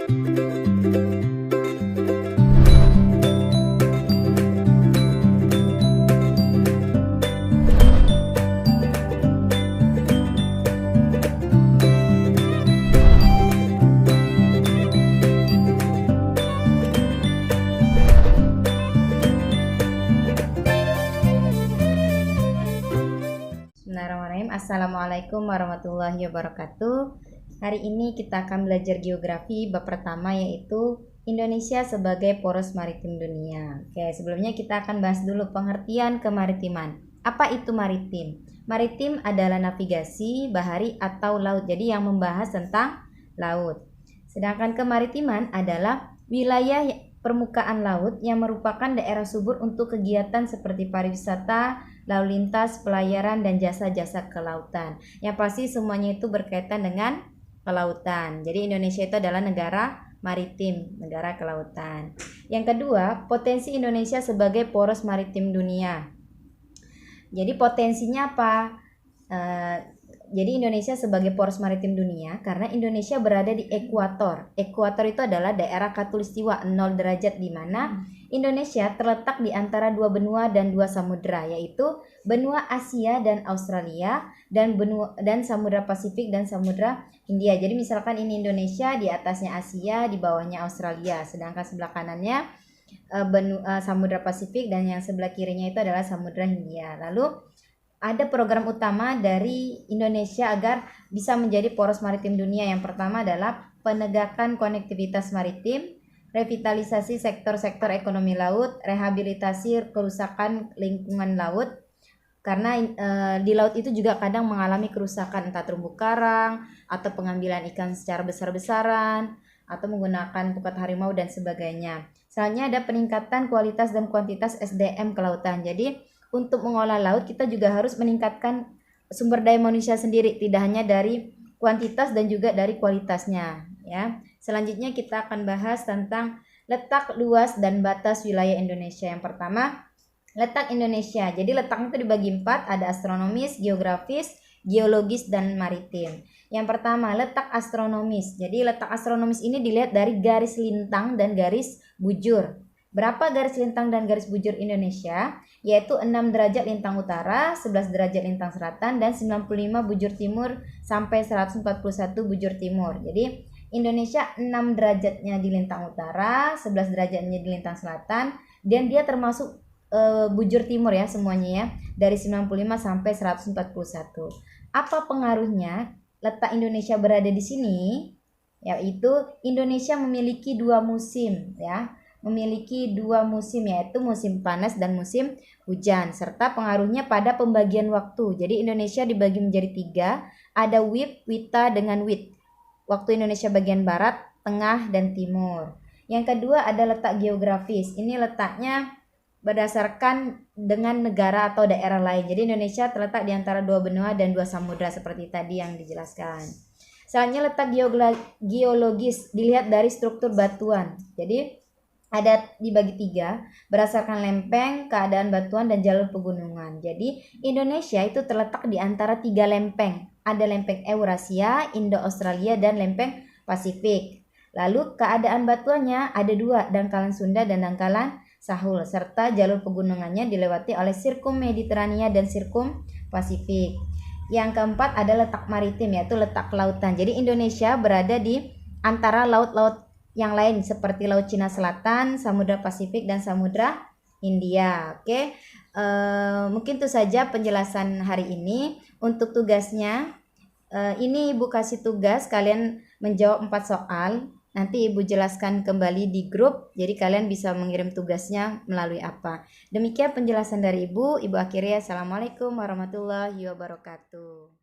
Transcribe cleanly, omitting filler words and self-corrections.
Bismillahirrahmanirrahim. Assalamualaikum warahmatullahi wabarakatuh. Hari ini kita akan belajar geografi bab pertama, yaitu Indonesia sebagai poros maritim dunia. Oke, sebelumnya kita akan bahas dulu pengertian kemaritiman. Apa itu maritim? Maritim adalah navigasi, bahari atau laut. Jadi yang membahas tentang laut. Sedangkan kemaritiman adalah wilayah permukaan laut yang merupakan daerah subur untuk kegiatan seperti pariwisata, lalu lintas, pelayaran, dan jasa-jasa kelautan. Yang pasti semuanya itu berkaitan dengan kelautan. Jadi Indonesia itu adalah negara maritim, negara kelautan. Yang kedua, potensi Indonesia sebagai poros maritim dunia. Jadi potensinya apa? Jadi Indonesia sebagai poros maritim dunia karena Indonesia berada di ekuator. Ekuator itu adalah daerah khatulistiwa 0 derajat, di mana Indonesia terletak di antara dua benua dan dua samudera, yaitu benua Asia dan Australia, dan samudera Pasifik dan samudera Hindia. Jadi misalkan ini Indonesia, di atasnya Asia, di bawahnya Australia, sedangkan sebelah kanannya samudera Pasifik, dan yang sebelah kirinya itu adalah samudera Hindia. Lalu ada program utama dari Indonesia agar bisa menjadi poros maritim dunia. Yang pertama adalah penegakan konektivitas maritim, revitalisasi sektor-sektor ekonomi laut, rehabilitasi kerusakan lingkungan laut. Karena di laut itu juga kadang mengalami kerusakan, entah terumbu karang atau pengambilan ikan secara besar-besaran atau menggunakan pukat harimau dan sebagainya. Selanjutnya ada peningkatan kualitas dan kuantitas SDM kelautan. Jadi untuk mengolah laut kita juga harus meningkatkan sumber daya manusia sendiri, tidak hanya dari kuantitas dan juga dari kualitasnya, ya. Selanjutnya kita akan bahas tentang letak, luas, dan batas wilayah Indonesia. Yang pertama, letak Indonesia. Jadi letaknya itu dibagi 4, ada astronomis, geografis, geologis, dan maritim. Yang pertama, letak astronomis. Jadi letak astronomis ini dilihat dari garis lintang dan garis bujur. Berapa garis lintang dan garis bujur Indonesia? Yaitu 6 derajat lintang utara, 11 derajat lintang selatan, dan 95 bujur timur sampai 141 bujur timur. Jadi Indonesia 6 derajatnya di lintang utara, 11 derajatnya di lintang selatan, dan dia termasuk bujur timur ya semuanya ya, dari 95 sampai 141. Apa pengaruhnya letak Indonesia berada di sini? Yaitu Indonesia memiliki 2 musim ya. Memiliki 2 musim, yaitu musim panas dan musim hujan, serta pengaruhnya pada pembagian waktu. Jadi Indonesia dibagi menjadi 3, ada WIB, WITA, dengan WIT. Waktu Indonesia bagian barat, tengah, dan timur. Yang kedua ada letak geografis. Ini letaknya berdasarkan dengan negara atau daerah lain. Jadi Indonesia terletak di antara 2 benua dan 2 samudra seperti tadi yang dijelaskan. Selanjutnya letak geologis, dilihat dari struktur batuan. Jadi ada dibagi 3 berdasarkan lempeng, keadaan batuan, dan jalur pegunungan. Jadi Indonesia itu terletak di antara 3 lempeng. Ada lempeng Eurasia, Indo-Australia, dan lempeng Pasifik. Lalu keadaan batuannya ada 2, dangkalan Sunda dan dangkalan Sahul, serta jalur pegunungannya dilewati oleh Sirkum Mediterania dan Sirkum Pasifik. Yang keempat ada letak maritim, yaitu letak lautan. Jadi Indonesia berada di antara laut-laut yang lain seperti Laut Cina Selatan, Samudra Pasifik, dan Samudra Hindia. Oke, mungkin itu saja penjelasan hari ini. Untuk tugasnya, ini Ibu kasih tugas kalian menjawab 4 soal. Nanti Ibu jelaskan kembali di grup, jadi kalian bisa mengirim tugasnya melalui apa. Demikian penjelasan dari Ibu. Ibu akhiri. Assalamualaikum warahmatullahi wabarakatuh.